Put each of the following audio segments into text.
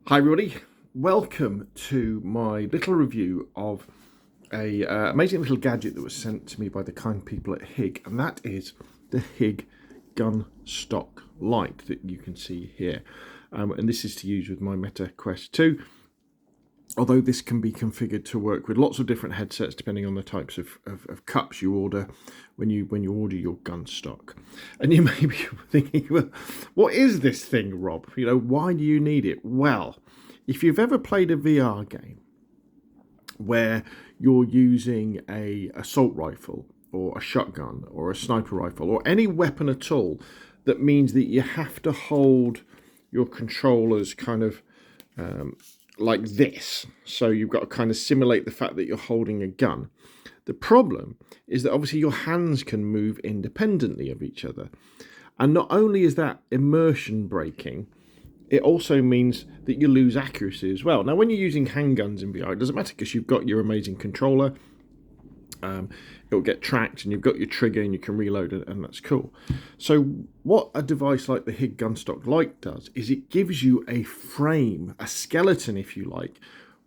Hi everybody, welcome to my little review of a amazing little gadget that was sent to me by the kind people at HIG, and that is the HIG Gunstock Lite that you can see here. And this is to use with my Meta Quest 2, although this can be configured to work with lots of different headsets depending on the types of cups you order when you order your gun stock. And you may be thinking, well, what is this thing, Rob? You know, why do you need it? Well, if you've ever played a VR game where you're using a assault rifle or a shotgun or a sniper rifle or any weapon at all that means that you have to hold your controllers kind of like this, so you've got to kind of simulate the fact that you're holding a gun. The problem is that obviously your hands can move independently of each other, and not only is that immersion breaking, it also means that you lose accuracy as well. Now when you're using handguns in VR, it doesn't matter because you've got your amazing controller, it'll get tracked and you've got your trigger and you can reload it, and that's cool. So what a device like the HIG Gunstock Lite does is it gives you a frame, a skeleton if you like,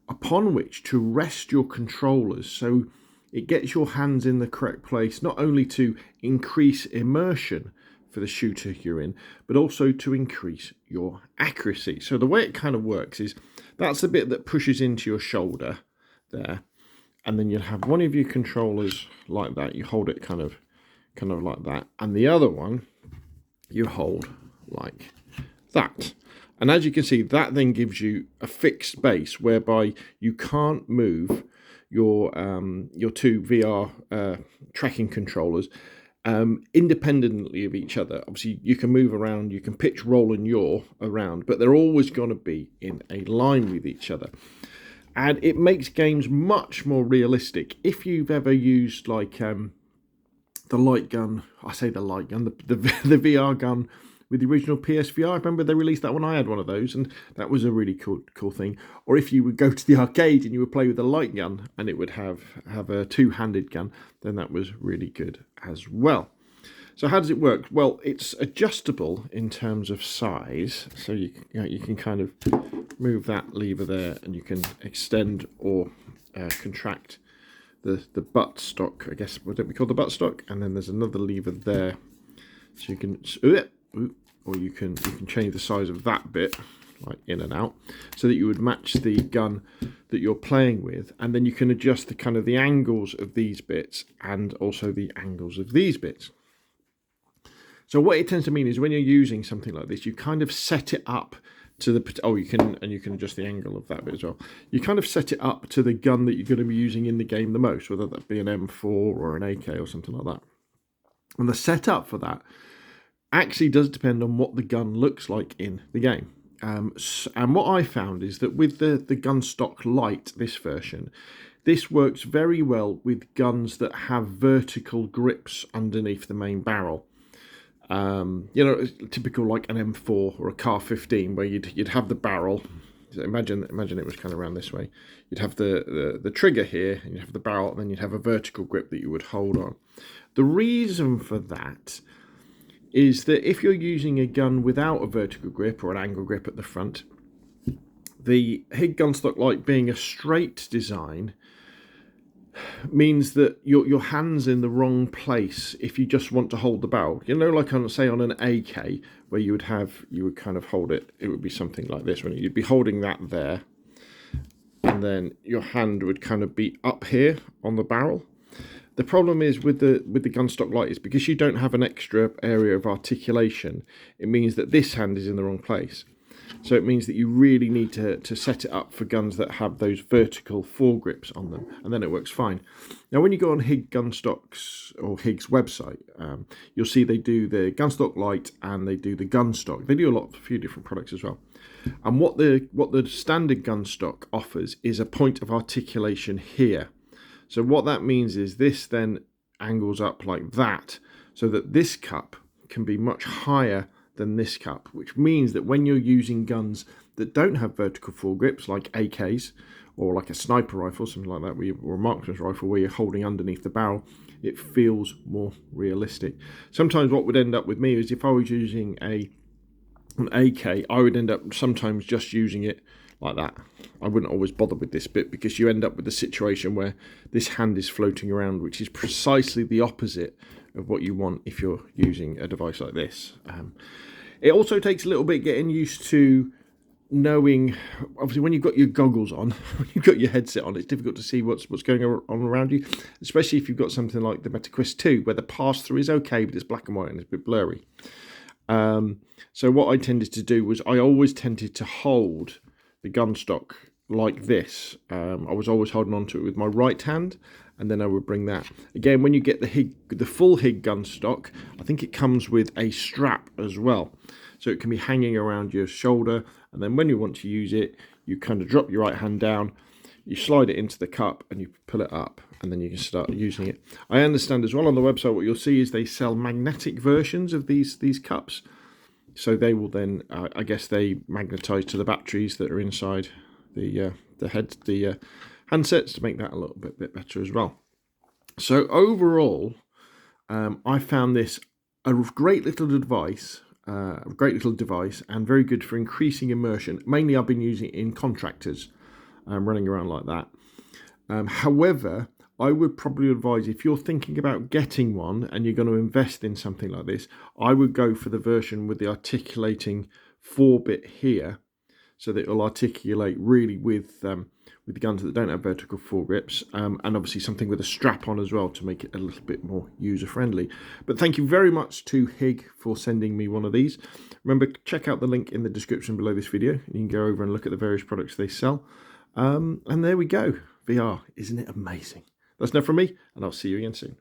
upon which to rest your controllers, so it gets your hands in the correct place, not only to increase immersion for the shooter you're in, but also to increase your accuracy. So the way it kind of works is that's the bit that pushes into your shoulder there, and then you'll have one of your controllers like that. You hold it kind of like that, and the other one you hold like that. And as you can see, that then gives you a fixed base whereby you can't move your two VR tracking controllers independently of each other. Obviously, you can move around, you can pitch, roll, and yaw around, but they're always going to be in a line with each other. And it makes games much more realistic. If you've ever used like the light gun, I say the light gun, the VR gun with the original PSVR. I remember they released that one. I had one of those, and that was a really cool thing. Or if you would go to the arcade and you would play with a light gun, and it would have a two-handed gun, then that was really good as well. So how does it work? Well, it's adjustable in terms of size, so you can kind of move that lever there, and you can extend or contract the butt stock. I guess would it be called the butt stock? And then there's another lever there, so you can, or you can change the size of that bit, like in and out, so that you would match the gun that you're playing with, and then you can adjust the kind of the angles of these bits and also the angles of these bits. So what it tends to mean is when you're using something like this, you kind of set it up to the, you can adjust the angle of that bit as well. You kind of set it up to the gun that you're going to be using in the game the most, whether that be an M4 or an AK or something like that. And the setup for that actually does depend on what the gun looks like in the game. And what I found is that with the Gunstock Lite, this version, this works very well with guns that have vertical grips underneath the main barrel. You know, typical like an M4 or a Car 15, where you'd have the barrel. So imagine it was kind of around this way. You'd have the trigger here, and you'd have the barrel, and then you'd have a vertical grip that you would hold on. The reason for that is that if you're using a gun without a vertical grip or an angle grip at the front, the HIG Gunstock Lite being a straight design means that your hand's in the wrong place if you just want to hold the barrel. You know, like on, say, on an AK, where you would kind of hold it, it would be something like this, when you'd be holding that there, and then your hand would kind of be up here on the barrel. The problem is with the Gunstock Lite is because you don't have an extra area of articulation, it means that this hand is in the wrong place. So it means that you really need to set it up for guns that have those vertical foregrips on them, and then it works fine. Now, when you go on HIG Gunstock's or HIG's website, you'll see they do the Gunstock Lite and they do the Gunstock. They do a few different products as well. And what the standard Gunstock offers is a point of articulation here. So what that means is this then angles up like that, so that this cup can be much higher than this cup, which means that when you're using guns that don't have vertical foregrips, like AKs or like a sniper rifle, something like that, or a marksman's rifle where you're holding underneath the barrel, it feels more realistic. Sometimes what would end up with me is if I was using an AK, I would end up sometimes just using it like that. I wouldn't always bother with this bit because you end up with the situation where this hand is floating around, which is precisely the opposite of what you want if you're using a device like this. It also takes a little bit getting used to knowing, obviously when you've got your goggles on, when you've got your headset on, it's difficult to see what's going on around you, especially if you've got something like the Meta Quest 2 where the pass-through is okay but it's black and white and it's a bit blurry. So what I tended to do was I always tended to hold the Gunstock like this. I was always holding on to it with my right hand, and then I would bring that. Again, when you get the full HIG Gunstock, I think it comes with a strap as well. So it can be hanging around your shoulder, and then when you want to use it, you kind of drop your right hand down, you slide it into the cup, and you pull it up, and then you can start using it. I understand as well on the website what you'll see is they sell magnetic versions of these cups. So they will then, I guess they magnetise to the batteries that are inside the handsets to make that a little bit better as well. So overall, I found this a great little device. And very good for increasing immersion. Mainly I've been using it in contractors, running around like that. However, I would probably advise if you're thinking about getting one and you're going to invest in something like this, I would go for the version with the articulating 4-bit here, so that it will articulate really with the guns that don't have vertical foregrips, and obviously something with a strap on as well to make it a little bit more user friendly. But thank you very much to HIG for sending me one of these. Remember, check out the link in the description below this video. You can go over and look at the various products they sell. And there we go. VR, isn't it amazing? That's enough from me, and I'll see you again soon.